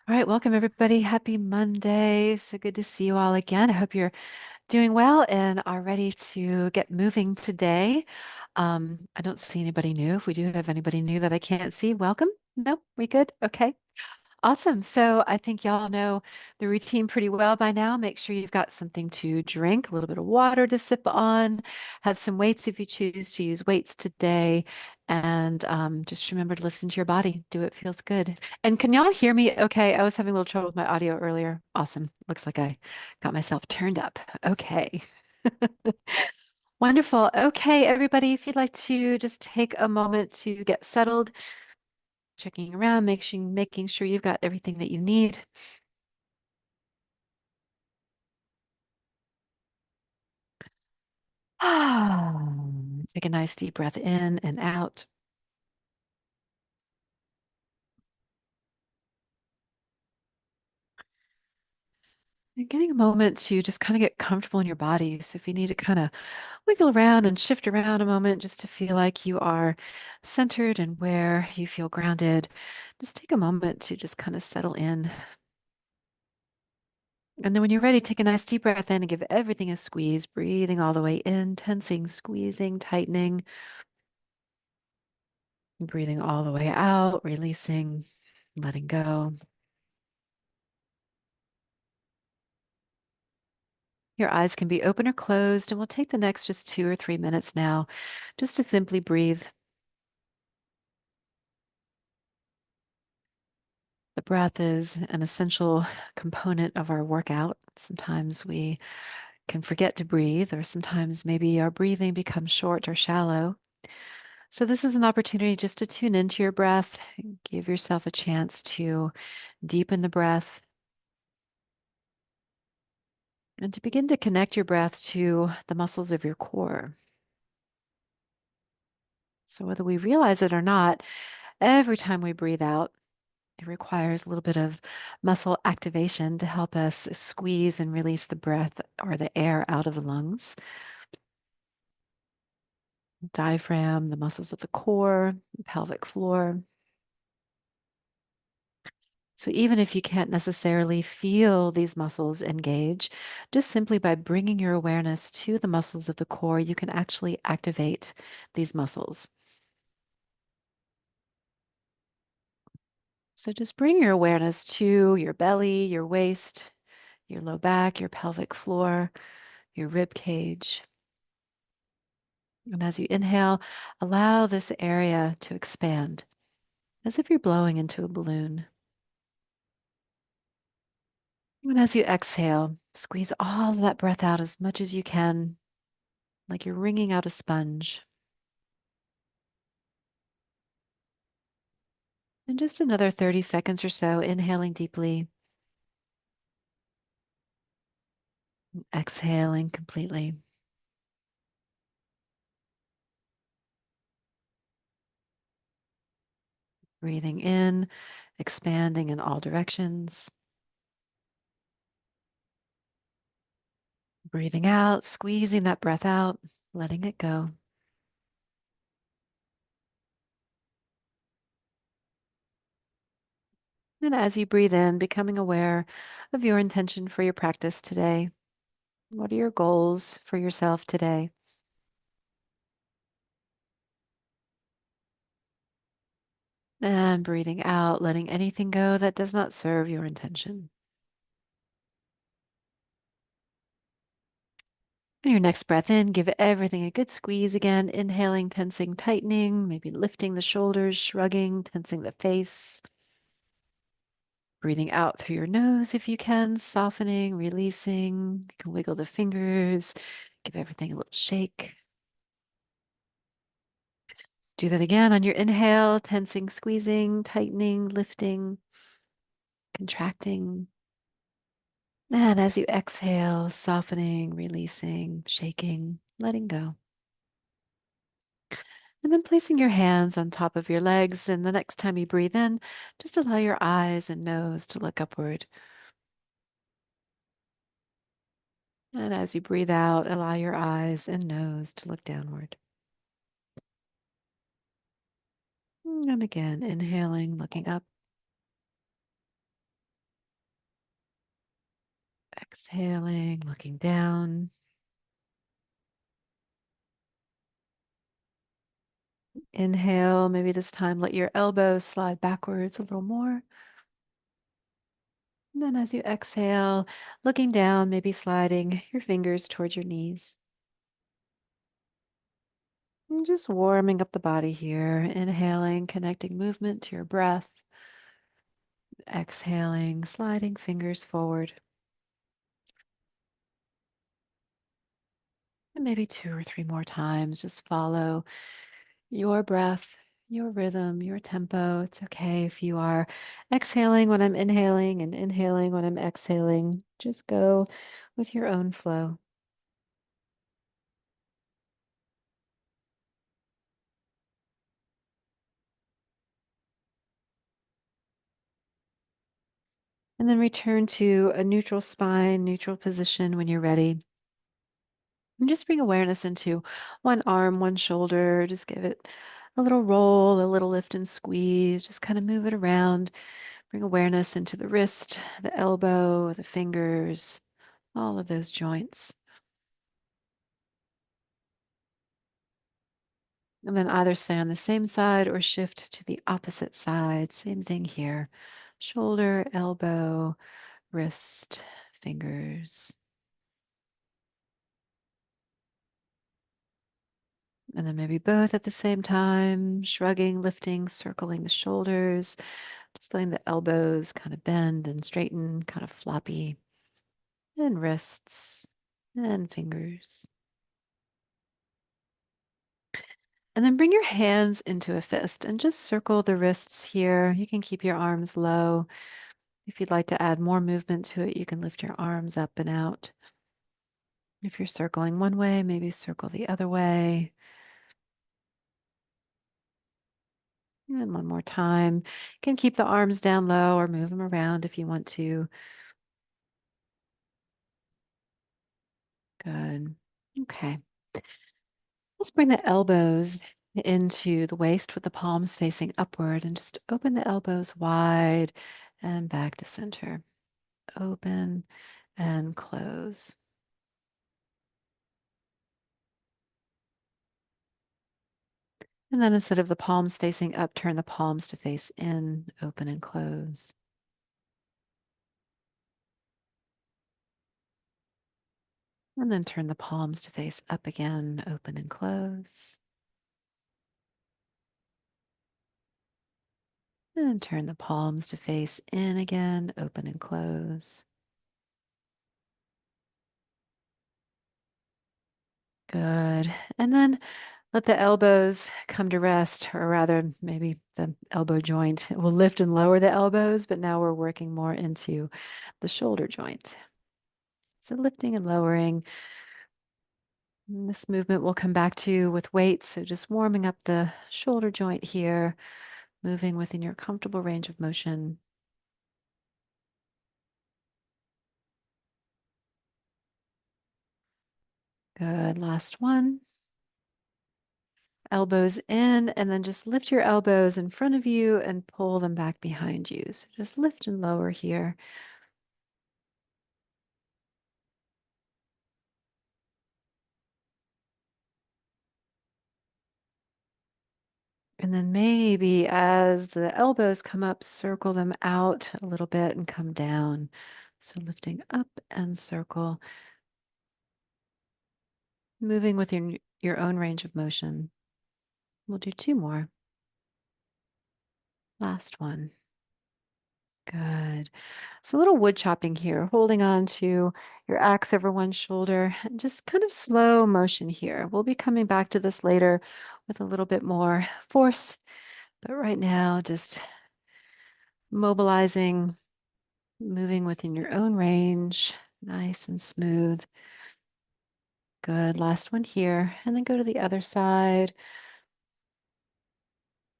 All right, welcome everybody. Happy Monday. So good to see you all again. I hope you're doing well and are ready to get moving today. I don't see anybody new. If we do have anybody new that I can't see, welcome. No, we good? Okay. Awesome. So I think y'all know the routine pretty well by now. Make sure you've got something to drink, a little bit of water to sip on, have some weights if you choose to use weights today. And just remember to listen to your body. Do what feels good. And can y'all hear me okay? I was having a little trouble with my audio earlier. Awesome. Looks like I got myself turned up. Okay. Wonderful. Okay, everybody, if you'd like to just take a moment to get settled, checking around, making sure you've got everything that you need. Ah, take a nice deep breath in and out. And getting a moment to just kind of get comfortable in your body. So if you need to kind of wiggle around and shift around a moment just to feel like you are centered and where you feel grounded, just take a moment to just kind of settle in. And then when you're ready, take a nice deep breath in and give everything a squeeze, breathing all the way in, tensing, squeezing, tightening, breathing all the way out, releasing, letting go. Your eyes can be open or closed, and we'll take the next just 2 or 3 minutes now just to simply breathe. The breath is an essential component of our workout. Sometimes we can forget to breathe, or sometimes maybe our breathing becomes short or shallow. So, this is an opportunity just to tune into your breath, and give yourself a chance to deepen the breath and to begin to connect your breath to the muscles of your core. So, whether we realize it or not, every time we breathe out, it requires a little bit of muscle activation to help us squeeze and release the breath or the air out of the lungs. Diaphragm, the muscles of the core, the pelvic floor. So even if you can't necessarily feel these muscles engage, just simply by bringing your awareness to the muscles of the core, you can actually activate these muscles. So just bring your awareness to your belly, your waist, your low back, your pelvic floor, your rib cage. And as you inhale, allow this area to expand as if you're blowing into a balloon. And as you exhale, squeeze all of that breath out as much as you can, like you're wringing out a sponge. And just another 30 seconds or so, inhaling deeply, exhaling completely. Breathing in, expanding in all directions. Breathing out, squeezing that breath out, letting it go. And as you breathe in, becoming aware of your intention for your practice today. What are your goals for yourself today? And breathing out, letting anything go that does not serve your intention. And your next breath in, give everything a good squeeze again. Inhaling, tensing, tightening, maybe lifting the shoulders, shrugging, tensing the face. Breathing out through your nose if you can, softening, releasing. You can wiggle the fingers, give everything a little shake. Do that again on your inhale, tensing, squeezing, tightening, lifting, contracting. And as you exhale, softening, releasing, shaking, letting go. And then placing your hands on top of your legs. And the next time you breathe in, just allow your eyes and nose to look upward. And as you breathe out, allow your eyes and nose to look downward. And again, inhaling, looking up. Exhaling, looking down. Inhale, maybe this time let your elbows slide backwards a little more. And then as you exhale, looking down, maybe sliding your fingers towards your knees. And just warming up the body here. Inhaling, connecting movement to your breath. Exhaling, sliding fingers forward. And maybe two or three more times. Just follow your breath, your rhythm, your tempo. It's okay if you are exhaling when I'm inhaling and inhaling when I'm exhaling. Just go with your own flow. And then return to a neutral spine, neutral position when you're ready. And just bring awareness into one arm, one shoulder. Just give it a little roll, a little lift and squeeze. Just kind of move it around. Bring awareness into the wrist, the elbow, the fingers, all of those joints. And then either stay on the same side or shift to the opposite side. Same thing here. Shoulder, elbow, wrist, fingers. And then maybe both at the same time, shrugging, lifting, circling the shoulders, just letting the elbows kind of bend and straighten, kind of floppy, and wrists and fingers. And then bring your hands into a fist and just circle the wrists here. You can keep your arms low. If you'd like to add more movement to it, you can lift your arms up and out. If you're circling one way, maybe circle the other way. And one more time. You can keep the arms down low or move them around if you want to. Good. Okay. Let's bring the elbows into the waist with the palms facing upward and just open the elbows wide and back to center. Open and close. And then instead of the palms facing up, turn the palms to face in, open and close. And then turn the palms to face up again, open and close. And then turn the palms to face in again, open and close. Good. And then let the elbows come to rest, or rather, maybe the elbow joint. We'll lift and lower the elbows, but now we're working more into the shoulder joint. So lifting and lowering. And this movement we'll come back to with weights. So just warming up the shoulder joint here, moving within your comfortable range of motion. Good. Last one. Elbows in, and then just lift your elbows in front of you and pull them back behind you. So just lift and lower here. And then maybe as the elbows come up, circle them out a little bit and come down. So lifting up and circle, moving within your own range of motion. We'll do two more. Last one. Good. So a little wood chopping here, holding on to your axe over one shoulder, and just kind of slow motion here. We'll be coming back to this later with a little bit more force, but right now just mobilizing, moving within your own range, nice and smooth. Good. Last one here, and then go to the other side.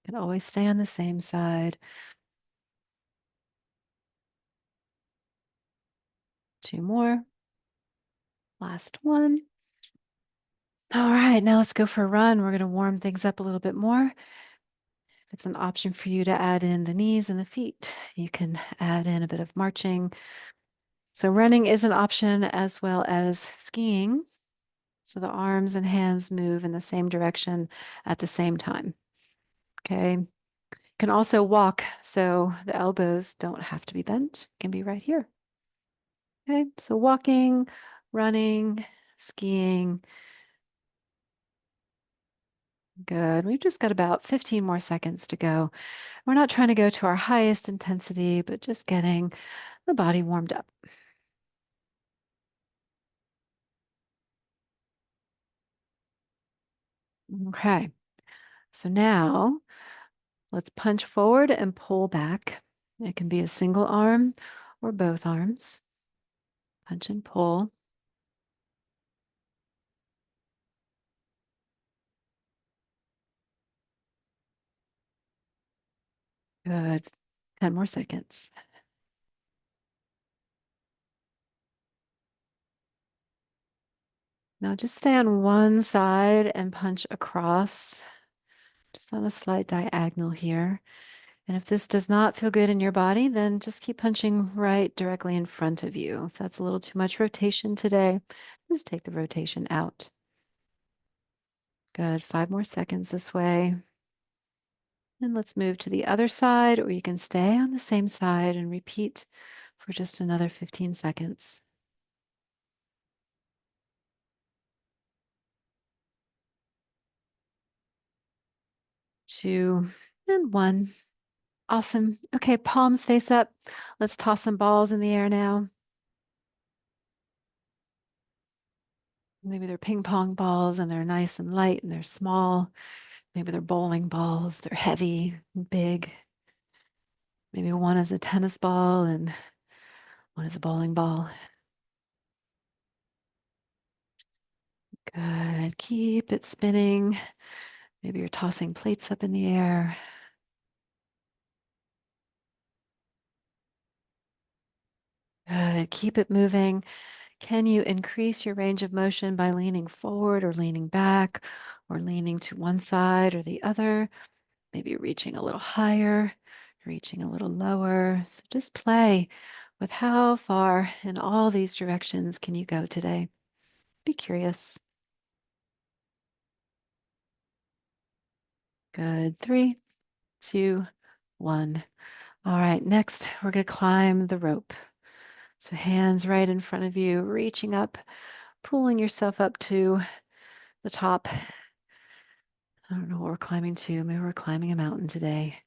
You can always stay on the same side. Two more. Last one. All right, now let's go for a run. We're going to warm things up a little bit more. If it's an option for you to add in the knees and the feet, you can add in a bit of marching. So running is an option as well as skiing. So the arms and hands move in the same direction at the same time. Okay. You can also walk, so the elbows don't have to be bent, can be right here. Okay. So walking, running, skiing. Good. We've just got about 15 more seconds to go. We're not trying to go to our highest intensity, but just getting the body warmed up. Okay. So now let's punch forward and pull back. It can be a single arm or both arms. Punch and pull. Good. 10 more seconds. Now just stay on one side and punch across, just on a slight diagonal here. And if this does not feel good in your body, then just keep punching right directly in front of you. If that's a little too much rotation today, just take the rotation out. Good. 5 more seconds this way. And let's move to the other side, or you can stay on the same side and repeat for just another 15 seconds. 2 and 1. Awesome. Okay, palms face up. Let's toss some balls in the air now. Maybe they're ping pong balls and they're nice and light and they're small. Maybe they're bowling balls. They're heavy and big. Maybe one is a tennis ball and one is a bowling ball. Good. Keep it spinning. Maybe you're tossing plates up in the air. Good. Keep it moving. Can you increase your range of motion by leaning forward or leaning back or leaning to one side or the other? Maybe reaching a little higher, reaching a little lower. So just play with how far in all these directions can you go today? Be curious. Good. 3, 2, 1. All right, next we're going to climb the rope. So hands right in front of you, reaching up, pulling yourself up to the top. I don't know what we're climbing to. Maybe we're climbing a mountain today.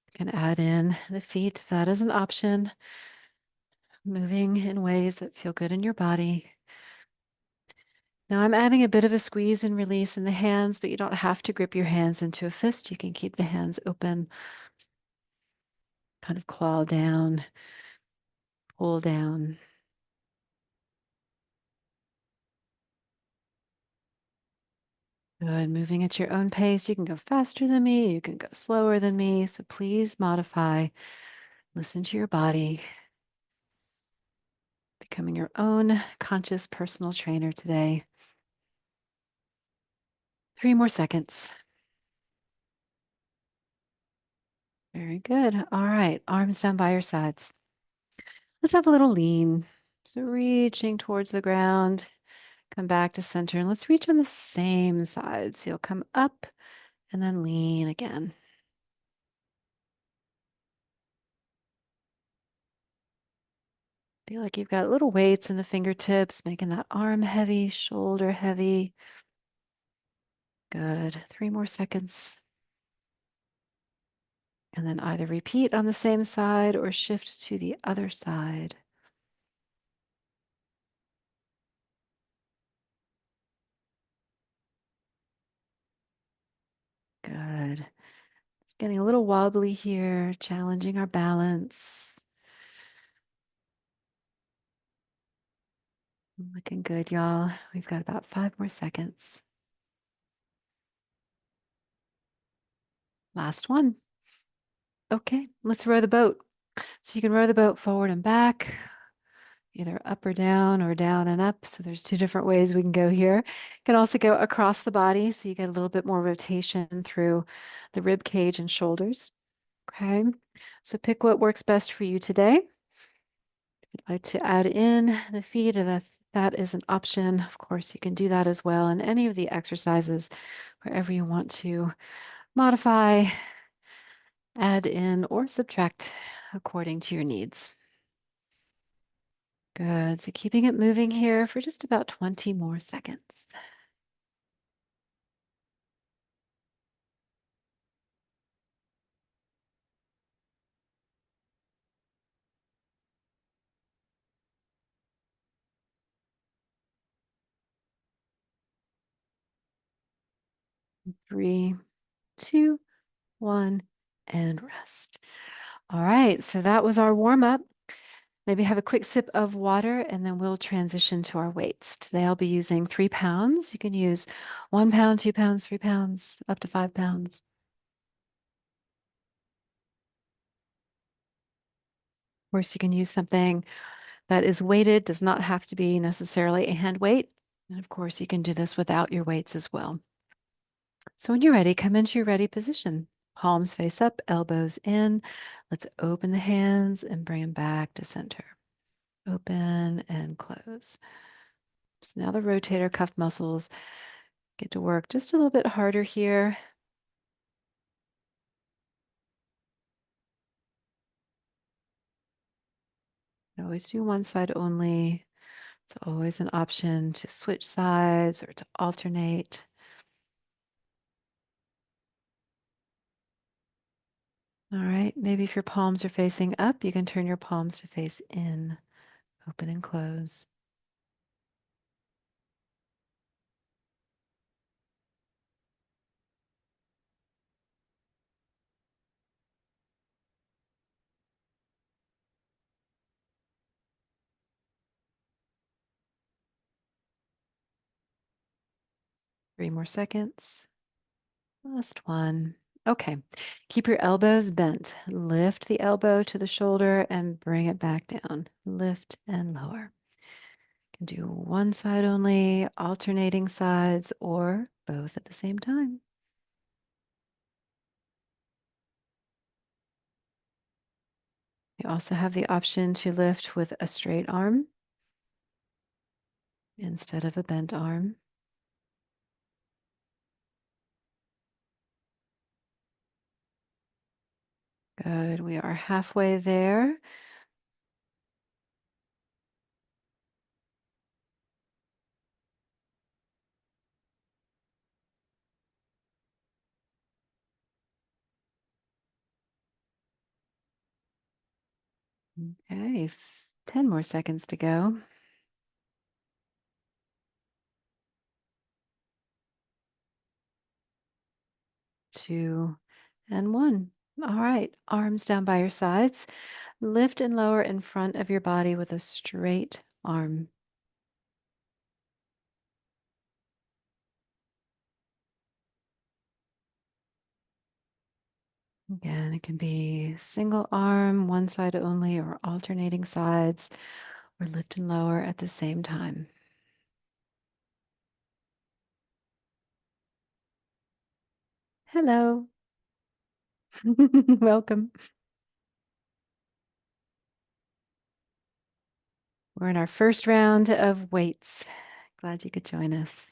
You can add in the feet if that is an option. Moving in ways that feel good in your body. Now I'm adding a bit of a squeeze and release in the hands, but you don't have to grip your hands into a fist. You can keep the hands open, kind of claw down, pull down. Good. Moving at your own pace. You can go faster than me. You can go slower than me. So please modify. Listen to your body. Becoming your own conscious personal trainer today. 3 more seconds. Very good. All right. Arms down by your sides. Let's have a little lean. So reaching towards the ground. Come back to center and let's reach on the same side. So you'll come up and then lean again. Feel like you've got little weights in the fingertips, making that arm heavy, shoulder heavy. Good. 3 more seconds. And then either repeat on the same side or shift to the other side. Good. It's getting a little wobbly here, challenging our balance. Looking good, y'all. We've got about 5 more seconds. Last one. Okay, let's row the boat. So you can row the boat forward and back, either up or down and up. So there's 2 different ways we can go here. You can also go across the body, so you get a little bit more rotation through the rib cage and shoulders. Okay, so pick what works best for you today. Like to add in the feet, or that is an option. Of course, you can do that as well in any of the exercises, wherever you want to modify, add in, or subtract according to your needs. Good. So keeping it moving here for just about 20 more seconds. Three, two, one, and rest. All right. So that was our warm up. Maybe have a quick sip of water and then we'll transition to our weights. Today I'll be using 3 pounds. You can use 1 pound, 2 pounds, 3 pounds, up to 5 pounds. Of course, you can use something that is weighted, does not have to be necessarily a hand weight. And of course, you can do this without your weights as well. So when you're ready, come into your ready position. Palms face up, elbows in. Let's open the hands and bring them back to center. Open and close. So now the rotator cuff muscles get to work just a little bit harder here. Always do one side only. It's always an option to switch sides or to alternate. All right, maybe if your palms are facing up, you can turn your palms to face in, open and close. 3 more seconds. Last one. Okay. Keep your elbows bent. Lift the elbow to the shoulder and bring it back down. Lift and lower. You can do one side only, alternating sides, or both at the same time. You also have the option to lift with a straight arm instead of a bent arm. Good. We are halfway there. Okay. 10 more seconds to go. 2 and 1. All right. Arms down by your sides. Lift and lower in front of your body with a straight arm. Again, it can be single arm, one side only, or alternating sides, or lift and lower at the same time. Hello. Welcome. We're in our first round of weights. Glad you could join us.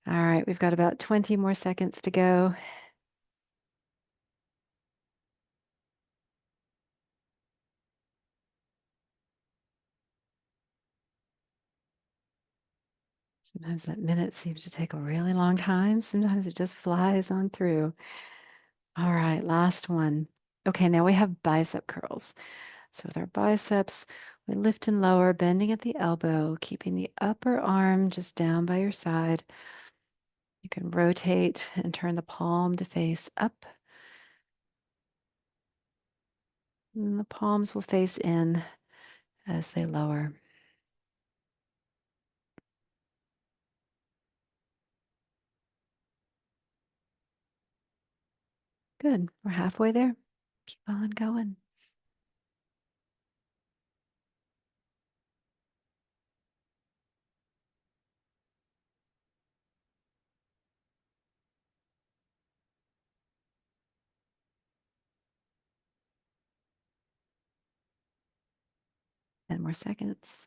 All right, we've got about 20 more seconds to go. Sometimes that minute seems to take a really long time. Sometimes it just flies on through. All right, last one. Okay, now we have bicep curls. So with our biceps, we lift and lower, bending at the elbow, keeping the upper arm just down by your side. You can rotate and turn the palm to face up. And the palms will face in as they lower. Good. We're halfway there. Keep on going. 10 more seconds.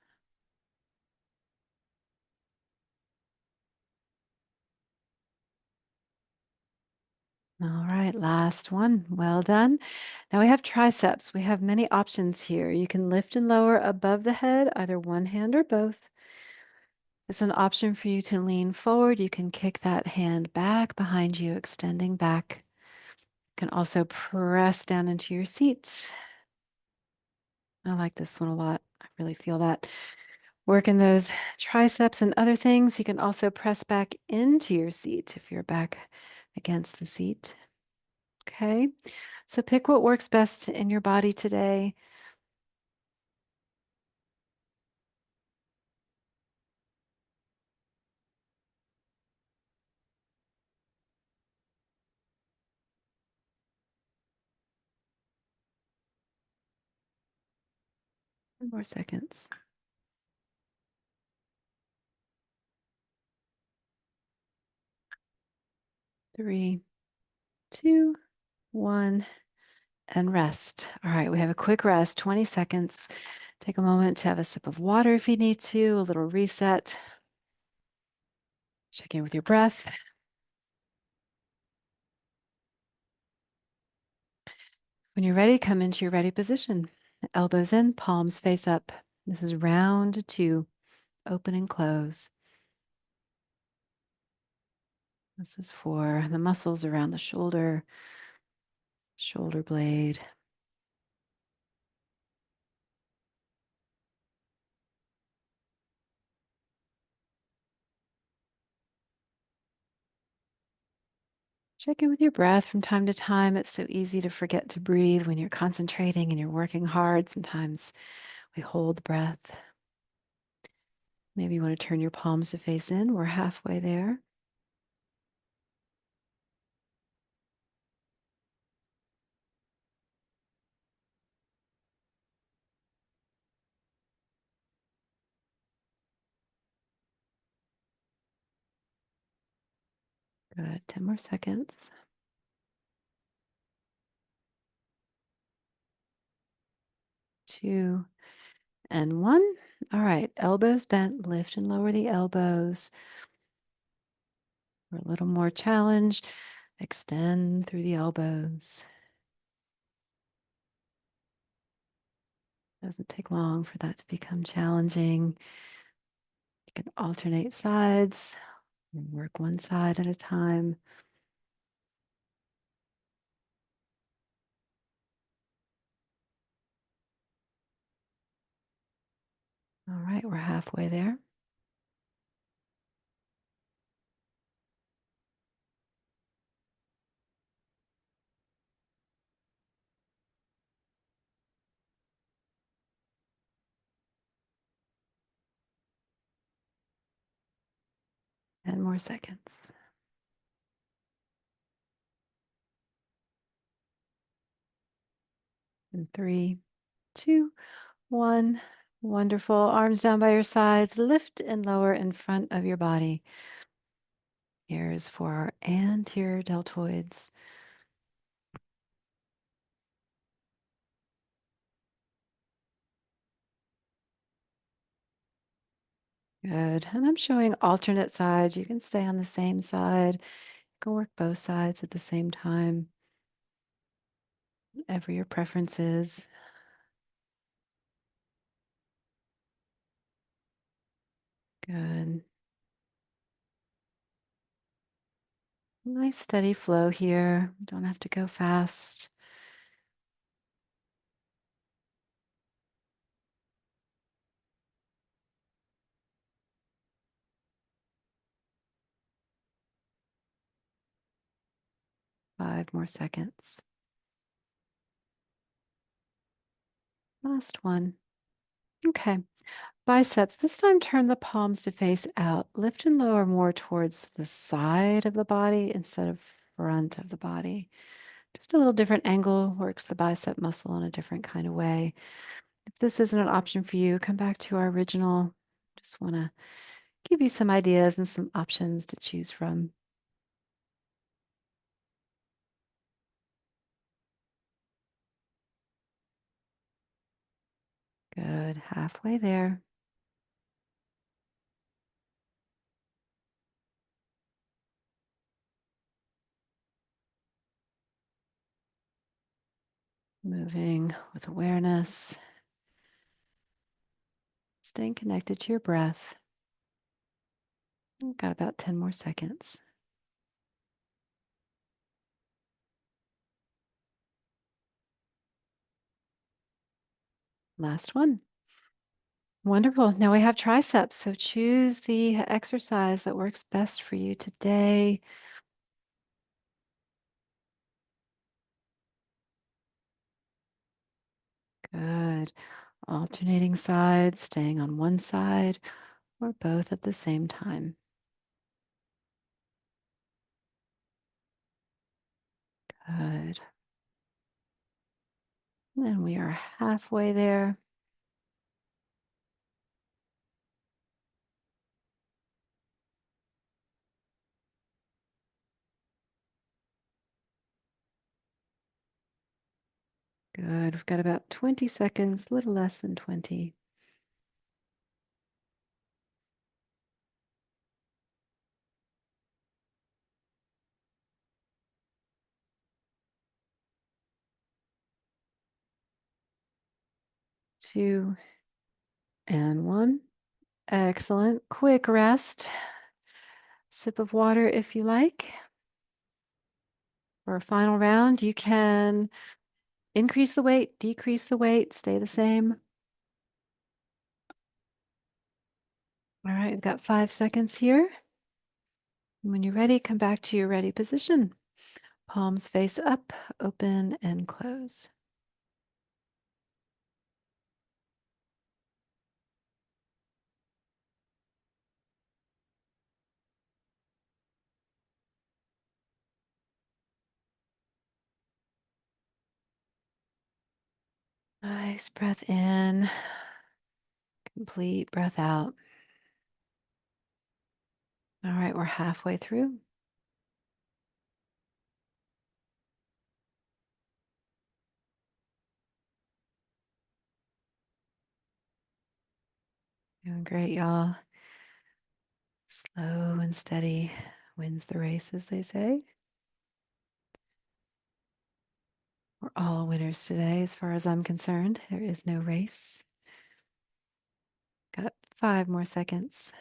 All right, last one. Well done. Now we have triceps. We have many options here. You can lift and lower above the head, either one hand or both. It's an option for you to lean forward. You can kick that hand back behind you, extending back. You can also press down into your seat. I like this one a lot. I really feel that. Working those triceps and other things. You can also press back into your seat if you're back against the seat. Okay. So pick what works best in your body today. 10 more seconds. 3, 2, 1, and rest. All right, we have a quick rest, 20 seconds. Take a moment to have a sip of water if you need to, a little reset. Check in with your breath. When you're ready, come into your ready position. Elbows in, palms face up. This is round 2, open and close. This is for the muscles around the shoulder, shoulder blade. Check in with your breath from time to time. It's so easy to forget to breathe when you're concentrating and you're working hard. Sometimes we hold the breath. Maybe you want to turn your palms to face in. We're halfway there. Good. 10 more seconds. 2 and 1. All right. Elbows bent. Lift and lower the elbows. For a little more challenge, extend through the elbows. Doesn't take long for that to become challenging. You can alternate sides, work one side at a time. All right, we're halfway there. And more seconds. And 3, 2, 1. Wonderful. Arms down by your sides. Lift and lower in front of your body. Here is for our anterior deltoids. Good. And I'm showing alternate sides. You can stay on the same side. You can work both sides at the same time, whatever your preference is. Good. Nice steady flow here. Don't have to go fast. Five more seconds. Last one. Okay. Biceps. This time turn the palms to face out. Lift and lower more towards the side of the body instead of front of the body. Just a little different angle works the bicep muscle in a different kind of way. If this isn't an option for you, come back to our original. Just want to give you some ideas and some options to choose from. Good. Good. Halfway there. Moving with awareness, staying connected to your breath. Got about 10 more seconds. Last one. Wonderful. Now we have triceps. So choose the exercise that works best for you today. Good. Alternating sides, staying on one side or both at the same time. Good. And we are halfway there. Good. We've got about 20 seconds, a little less than 20. Two and one. Excellent. Quick rest. Sip of water if you like. For a final round, you can increase the weight, decrease the weight, stay the same. All right, we've got 5 seconds here. When you're ready, come back to your ready position. Palms face up, open and close. Nice breath in, complete breath out. All right, we're halfway through. Doing great, y'all. Slow and steady wins the race, as they say. We're all winners today, as far as I'm concerned. There is no race. Got 5 more seconds.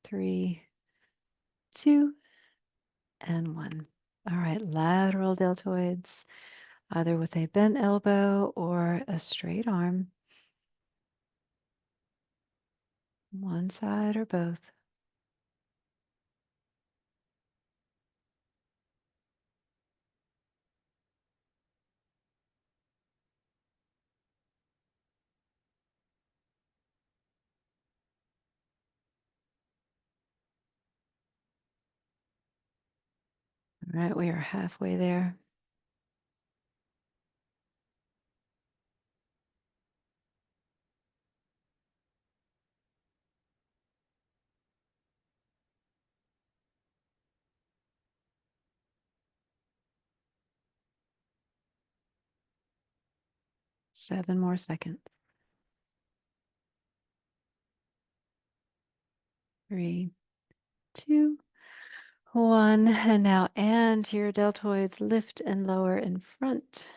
3, 2, and 1. All right, lateral deltoids, either with a bent elbow or a straight arm. One side or both. All right, we are halfway there. Seven more seconds. 3, 2, 1. And now and your deltoids lift and lower in front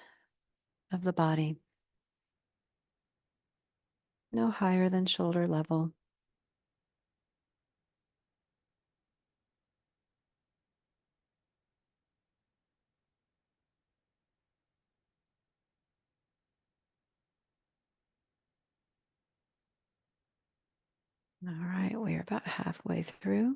of the body. No higher than shoulder level. All right, we're about halfway through.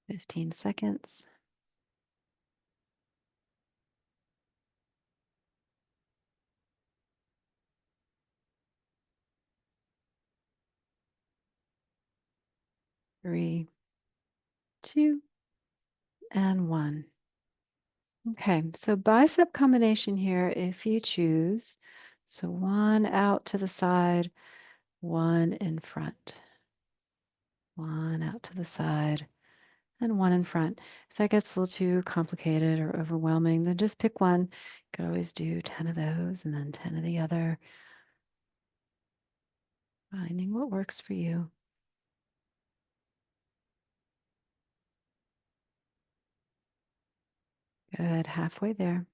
Fifteen seconds. 3, 2, and 1. Okay, so bicep combination here if you choose. So one out to the side, one in front. one out to the side, and one in front. If that gets a little too complicated or overwhelming, then just pick one. You could always do 10 of those and then 10 of the other, finding what works for you. Good, halfway there.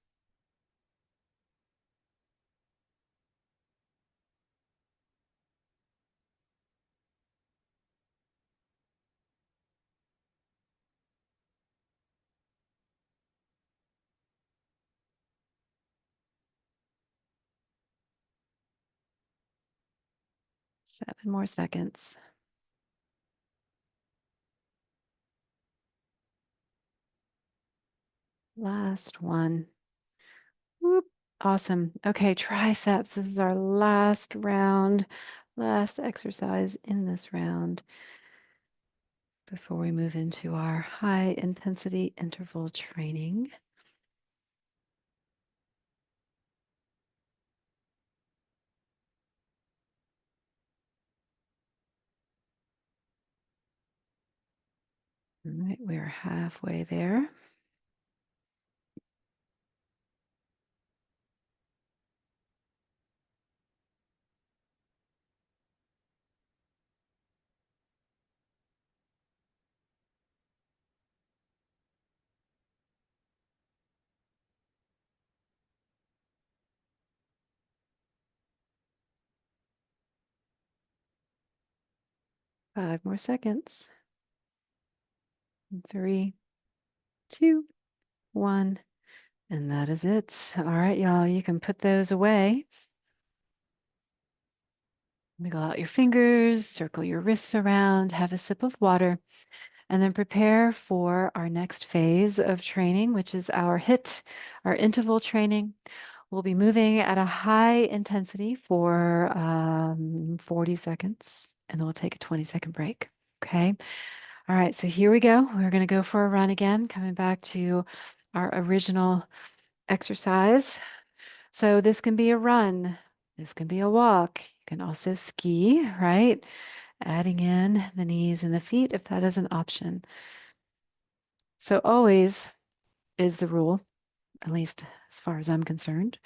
Seven more seconds. Last one. Whoop. Awesome. Okay, triceps. This is our last round, last exercise in this round before we move into our high intensity interval training. All right, we're halfway there. Five more seconds. Three, two, one. And that is it. All right, y'all, you can put those away. Wiggle out your fingers, circle your wrists around, have a sip of water, and then prepare for our next phase of training, which is our HIIT, our interval training. We'll be moving at a high intensity for 40 seconds, and then we'll take a 20-second break. Okay. All right. So here we go. We're going to go for a run again, coming back to our original exercise. So this can be a run. This can be a walk. You can also ski, right? Adding in the knees and the feet if that is an option. So always is the rule, at least as far as I'm concerned.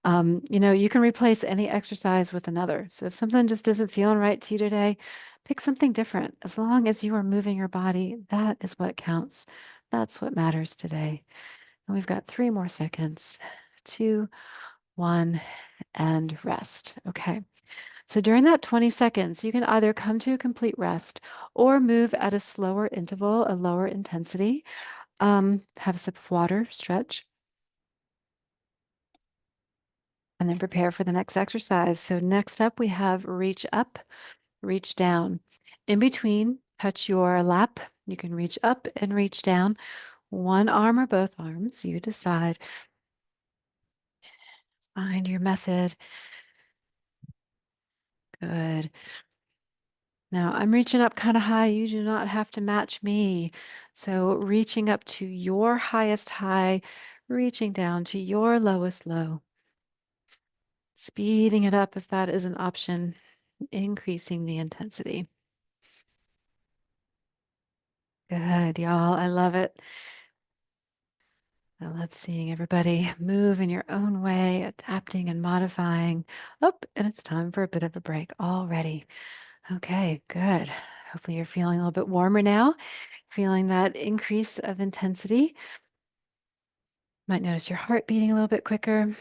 You can replace any exercise with another. So if something just isn't feeling right to you today, pick something different. As long as you are moving your body, that is what counts. That's what matters today. And we've got 3 more seconds. 2, 1, and rest. Okay. So during that 20 seconds, you can either come to a complete rest or move at a slower interval, a lower intensity. Have a sip of water, stretch, and then prepare for the next exercise. So next up, we have reach up, reach down. In between, touch your lap. You can reach up and reach down. One arm or both arms, you decide. Find your method. Good. Now I'm reaching up kind of high. You do not have to match me. So reaching up to your highest high, reaching down to your lowest low. Speeding it up if that is an option, increasing the intensity. Good, y'all. I love it. I love seeing everybody move in your own way, adapting and modifying. Oh, and it's time for a bit of a break already. Okay, good. Hopefully you're feeling a little bit warmer now, feeling that increase of intensity. Might notice your heart beating a little bit quicker,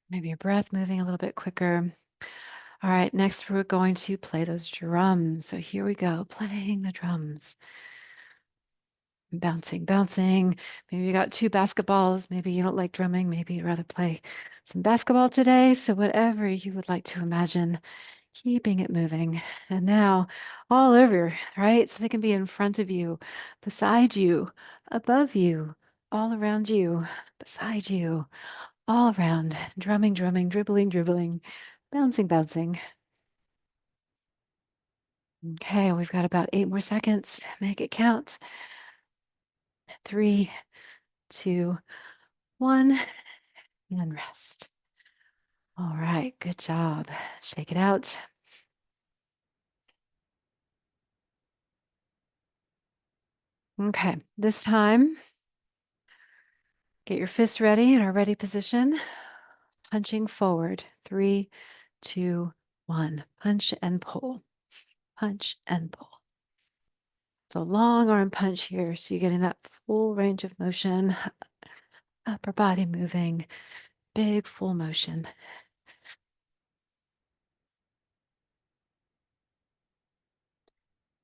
maybe your breath moving a little bit quicker. All right, next we're going to play those drums. So here we go, playing the drums. Bouncing, bouncing. Maybe you got 2 basketballs. Maybe you don't like drumming. Maybe you'd rather play some basketball today. So whatever you would like to imagine, keeping it moving. And now all over, right? So they can be in front of you, beside you, above you, all around you, beside you, all around. Drumming, drumming, dribbling, dribbling, bouncing, bouncing. Okay, we've got about 8 more seconds. Make it count. 3, 2, 1, and rest. All right, good job. Shake it out. Okay, this time, get your fists ready in our ready position. Punching forward. 3, 2, 1. Punch and pull. Punch and pull. It's a long arm punch here, so you're getting that full range of motion, upper body moving, big full motion.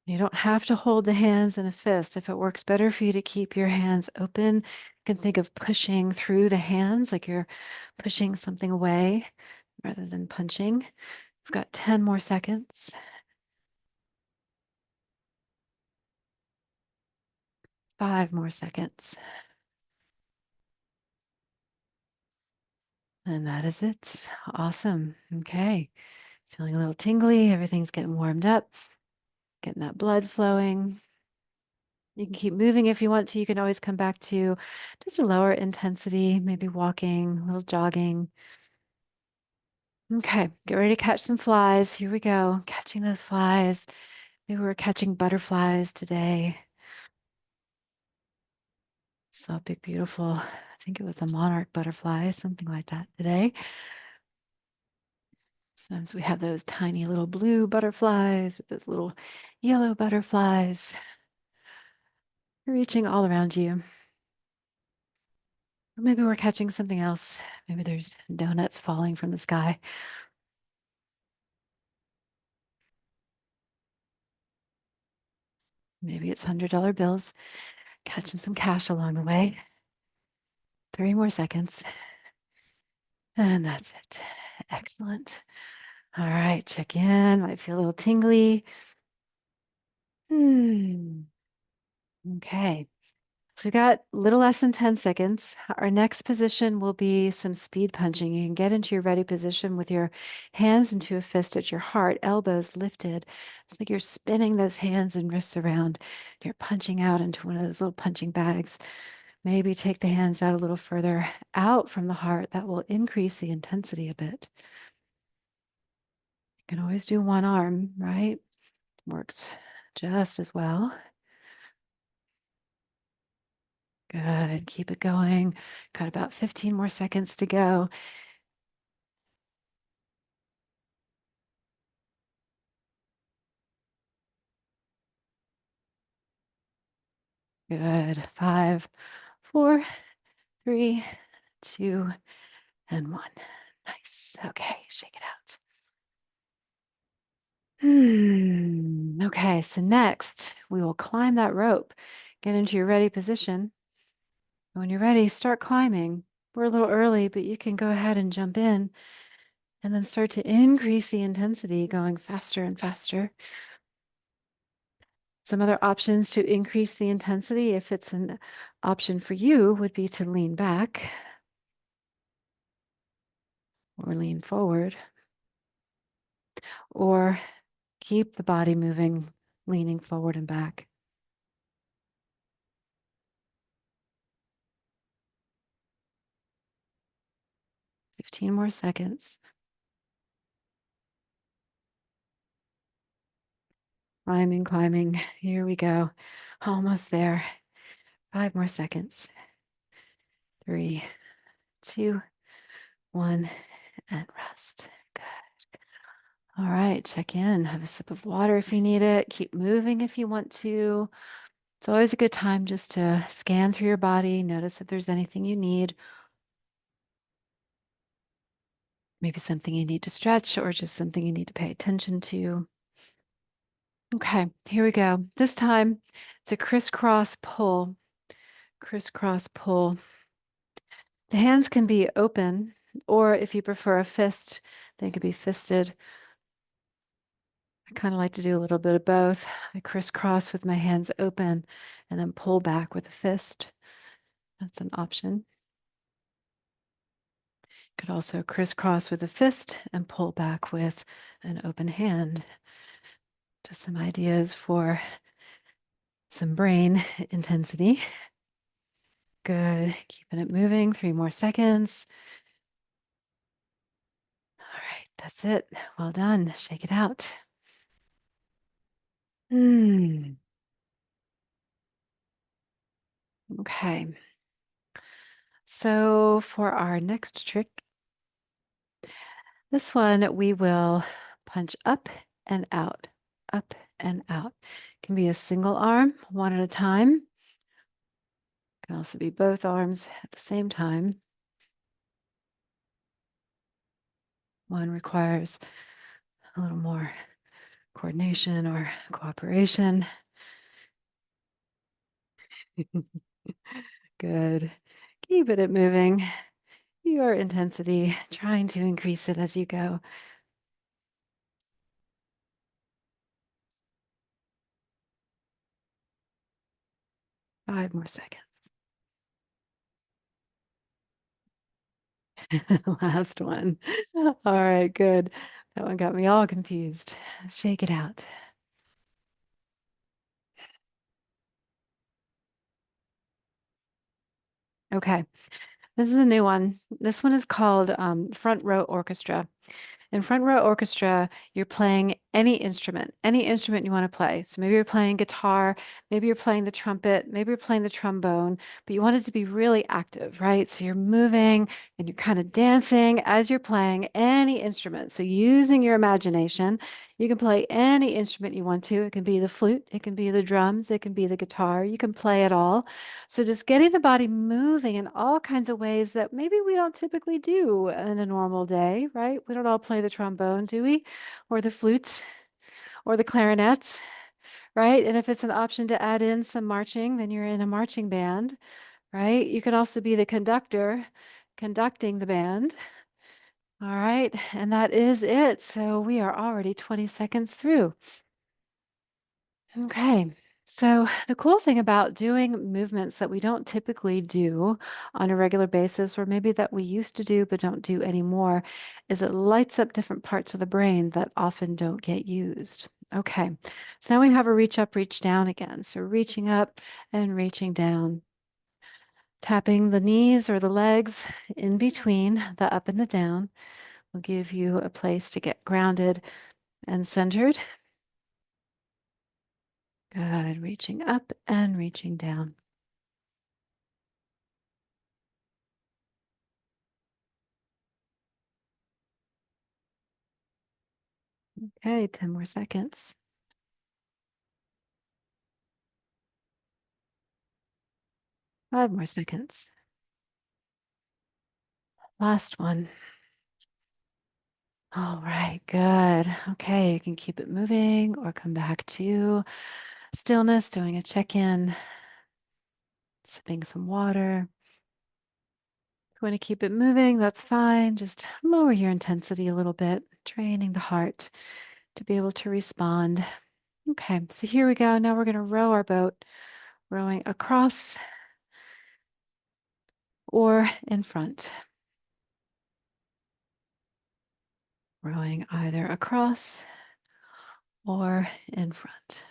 You don't have to hold the hands in a fist. If it works better for you to keep your hands open, you can think of pushing through the hands like you're pushing something away rather than punching. We've got 10 more seconds. 5 more seconds. And that is it. Awesome. Okay. Feeling a little tingly. Everything's getting warmed up, getting that blood flowing. You can keep moving if you want to. You can always come back to just a lower intensity, maybe walking, a little jogging. Okay, get ready to catch some flies. Here we go. Catching those flies. Maybe we're catching butterflies today. Saw a big, beautiful, I think it was a monarch butterfly, something like that today. Sometimes we have those tiny little blue butterflies with those little yellow butterflies reaching all around you. Or maybe we're catching something else. Maybe there's donuts falling from the sky. Maybe it's $100 bills, catching some cash along the way. 3 more seconds. And that's it. Excellent. All right, check in. Might feel a little tingly. Okay. So we got a little less than 10 seconds. Our next position will be some speed punching. You can get into your ready position with your hands into a fist at your heart, elbows lifted. It's like you're spinning those hands and wrists around. You're punching out into one of those little punching bags. Maybe take the hands out a little further out from the heart. That will increase the intensity a bit. You can always do one arm, right? Works just as well. Good. Keep it going. Got about 15 more seconds to go. Good. 5, 4, 3, 2, and 1. Nice. Okay, shake it out. Okay, so next we will climb that rope. Get into your ready position. When you're ready, start climbing. We're a little early, but you can go ahead and jump in and then start to increase the intensity, going faster and faster. Some other options to increase the intensity, if it's an option for you, would be to lean back or lean forward or keep the body moving, leaning forward and back. 15 more seconds. Climbing, climbing. Here we go. Almost there. 5 more seconds. 3, 2, 1, and rest. Good. All right, check in. Have a sip of water if you need it. Keep moving if you want to. It's always a good time just to scan through your body, notice if there's anything you need, maybe something you need to stretch or just something you need to pay attention to. Okay, here we go. This time it's a crisscross pull. Crisscross pull. The hands can be open, or if you prefer a fist, they could be fisted. I kind of like to do a little bit of both. I crisscross with my hands open and then pull back with a fist. That's an option. Could also crisscross with a fist and pull back with an open hand. Just some ideas for some brain intensity. Good. Keeping it moving. 3 more seconds. All right, that's it. Well done. Shake it out. Hmm. Okay. So for our next trick, this one we will punch up and out, up and out. Can be a single arm, one at a time. Can also be both arms at the same time. One requires a little more coordination or cooperation. Good. Keep it moving. Your intensity, trying to increase it as you go. 5 more seconds. Last one. All right, good. That one got me all confused. Shake it out. Okay, this is a new one. This one is called Front Row Orchestra. In front row orchestra, you're playing any instrument you want to play. So maybe you're playing guitar, maybe you're playing the trumpet, maybe you're playing the trombone, but you want it to be really active, right? So you're moving and you're kind of dancing as you're playing any instrument. So using your imagination, you can play any instrument you want to. It can be the flute, it can be the drums, it can be the guitar. You can play it all. So just getting the body moving in all kinds of ways that maybe we don't typically do in a normal day, right? We don't all play the trombone, do we? Or the flutes or the clarinets, right? And if it's an option to add in some marching, then you're in a marching band, right? You can also be the conductor conducting the band. All right. And that is it. So we are already 20 seconds through. Okay. So the cool thing about doing movements that we don't typically do on a regular basis, or maybe that we used to do but don't do anymore, is it lights up different parts of the brain that often don't get used. Okay. So now we have a reach up, reach down again. So reaching up and reaching down, tapping the knees or the legs in between the up and the down will give you a place to get grounded and centered. Good. Reaching up and reaching down. Okay, 10 more seconds. 5 more seconds. Last one. All right, good. Okay, you can keep it moving or come back to stillness, doing a check-in, sipping some water. If you want to keep it moving, that's fine. Just lower your intensity a little bit, training the heart to be able to respond. Okay, so here we go. Now we're going to row our boat, rowing across or in front. Rowing either across or in front.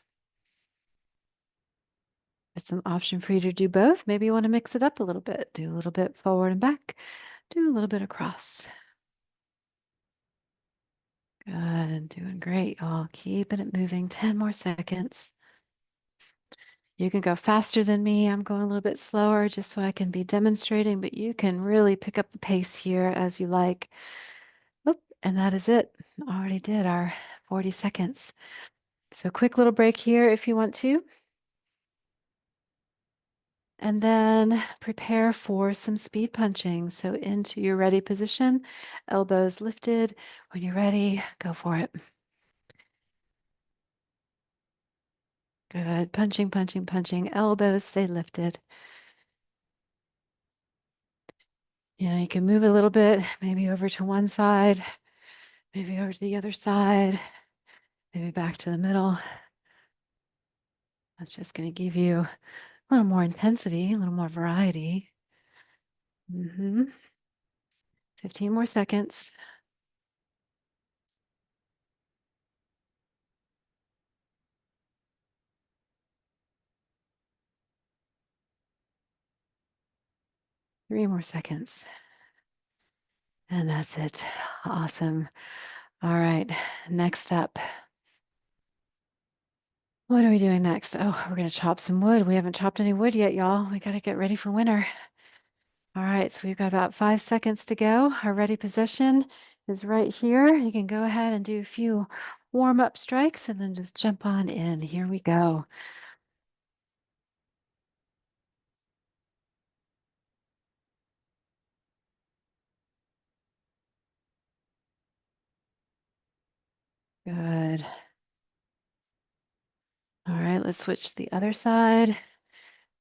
It's an option for you to do both. Maybe you want to mix it up a little bit. Do a little bit forward and back. Do a little bit across. Good. Doing great, y'all. Keeping it moving. 10 more seconds. You can go faster than me. I'm going a little bit slower just so I can be demonstrating, but you can really pick up the pace here as you like. Oop, and that is it. Already did our 40 seconds. So quick little break here if you want to. And then prepare for some speed punching. So into your ready position, elbows lifted. When you're ready, go for it. Good. Punching, punching, punching. Elbows stay lifted. You can move a little bit, maybe over to one side, maybe over to the other side, maybe back to the middle. That's just going to give you a little more intensity, a little more variety. 15 more seconds. Three more seconds. And that's it. Awesome. All right. Next up, What are we doing next? Oh, we're gonna chop some wood. We haven't chopped any wood yet, y'all. We gotta get ready for winter. All right, so we've got about 5 seconds to go. Our ready position is right here. You can go ahead and do a few warm-up strikes and then just jump on in. Here we go. Good. All right, let's switch to the other side.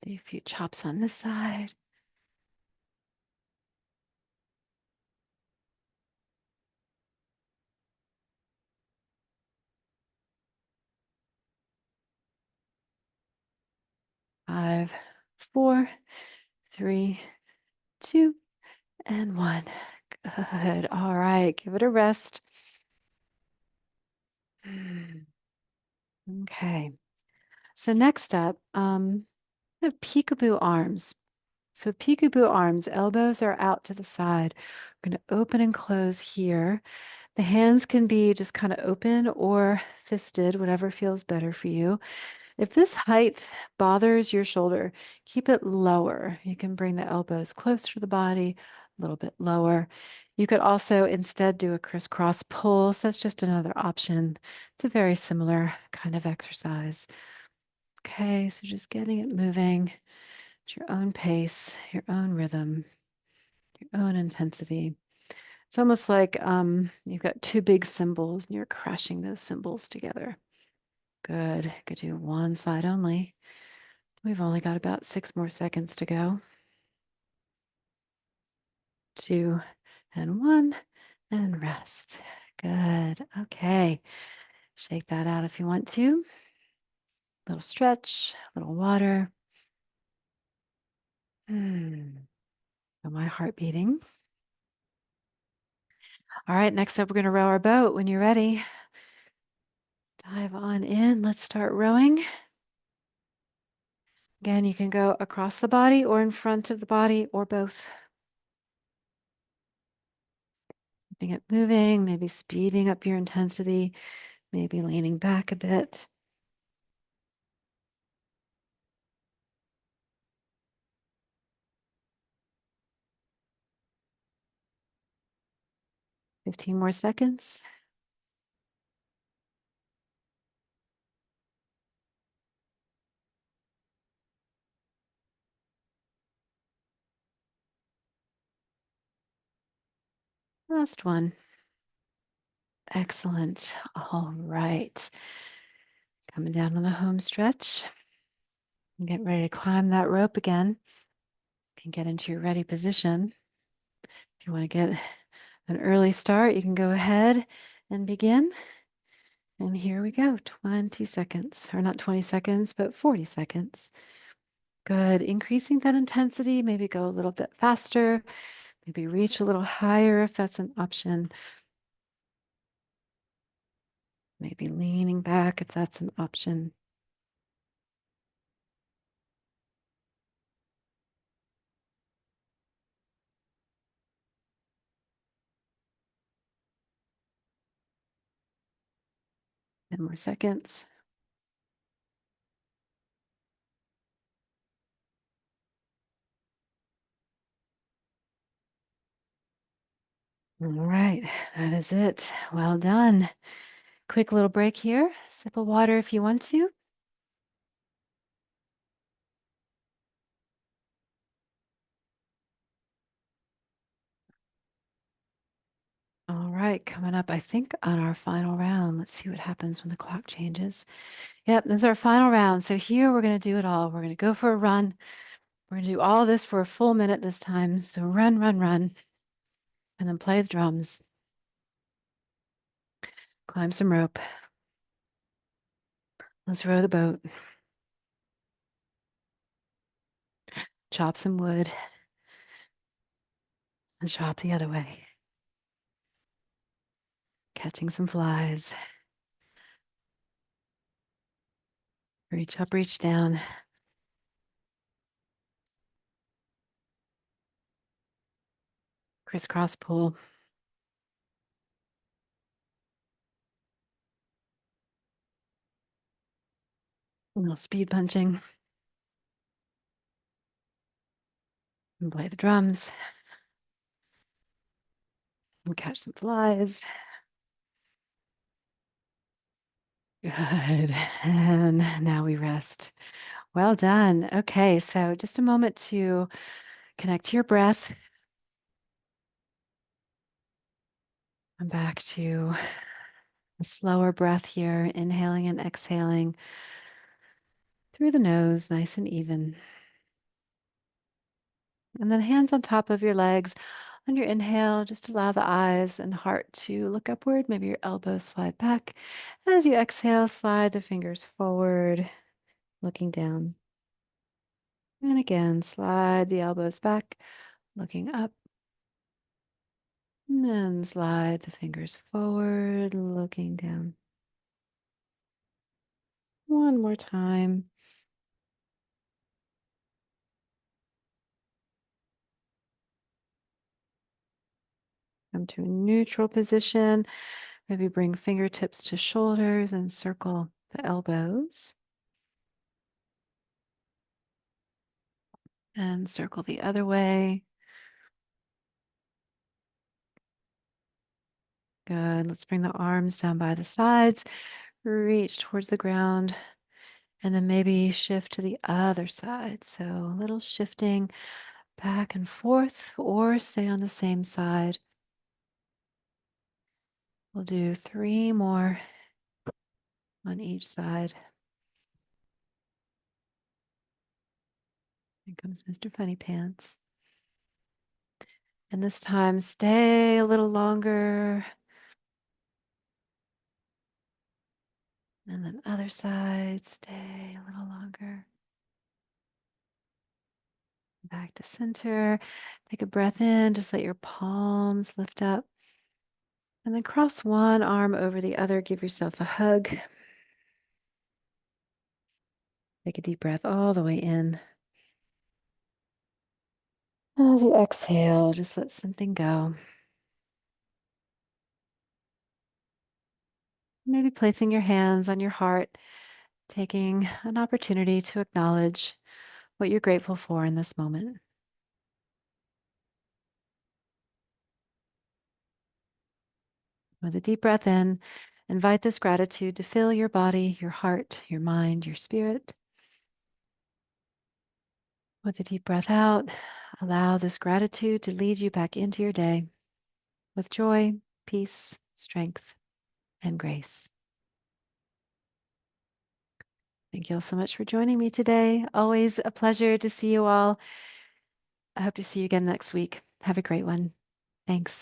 Do a few chops on this side. Five, four, three, two, and one. Good. All right, give it a rest. Okay. So next up, I have peekaboo arms. So with peekaboo arms, elbows are out to the side. We're going to open and close here. The hands can be just kind of open or fisted, whatever feels better for you. If this height bothers your shoulder, keep it lower. You can bring the elbows closer to the body, a little bit lower. You could also instead do a crisscross pull. So that's just another option. It's a very similar kind of exercise. Okay, so just getting it moving at your own pace, your own rhythm, your own intensity. It's almost like you've got two big cymbals and you're crushing those cymbals together. Good. Could do one side only. We've only got about 6 more seconds to go. 2 and 1 and rest. Good. Okay. Shake that out if you want to. Little stretch, little water. Feel my heart beating. All right, next up, we're going to row our boat when you're ready. Dive on in. Let's start rowing. Again, you can go across the body or in front of the body or both. Keeping it moving, maybe speeding up your intensity, maybe leaning back a bit. 15 more seconds. Last one. Excellent. All right. Coming down on the home stretch. Get ready to climb that rope again. You can get into your ready position. If you want to get an early start, you can go ahead and begin. And here we go, 20 seconds, or not 20 seconds, but 40 seconds. Good. Increasing that intensity, maybe go a little bit faster, maybe reach a little higher if that's an option. Maybe leaning back if that's an option. Ten more seconds. All right, that is it. Well done. Quick little break here. Sip of water if you want to. All right, coming up, I think, on our final round. Let's see what happens when the clock changes. Yep, this is our final round. So here we're going to do it all. We're going to go for a run. We're going to do all this for a full minute this time. So run, run, run, and then play the drums. Climb some rope. Let's row the boat. Chop some wood and chop the other way. Catching some flies. Reach up, reach down. Crisscross pull. A little speed punching and play the drums and catch some flies. Good. And now we rest. Well done. Okay, so just a moment to connect to your breath. I'm back to a slower breath here, inhaling and exhaling through the nose, nice and even. And then hands on top of your legs. On your inhale, just allow the eyes and heart to look upward. Maybe your elbows slide back. As you exhale, slide the fingers forward, looking down. And again, slide the elbows back, looking up. And then slide the fingers forward, looking down. One more time. Come to a neutral position. Maybe bring fingertips to shoulders and circle the elbows. And circle the other way. Good. Let's bring the arms down by the sides. Reach towards the ground. And then maybe shift to the other side. So a little shifting back and forth, or stay on the same side. We'll do 3 more on each side. Here comes Mr. Funny Pants. And this time, stay a little longer. And then other side, stay a little longer. Back to center. Take a breath in. Just let your palms lift up. And then cross one arm over the other. Give yourself a hug. Take a deep breath all the way in. As you exhale, just let something go. Maybe placing your hands on your heart, taking an opportunity to acknowledge what you're grateful for in this moment. With a deep breath in, invite this gratitude to fill your body, your heart, your mind, your spirit. With a deep breath out, allow this gratitude to lead you back into your day with joy, peace, strength, and grace. Thank you all so much for joining me today. Always a pleasure to see you all. I hope to see you again next week. Have a great one. Thanks.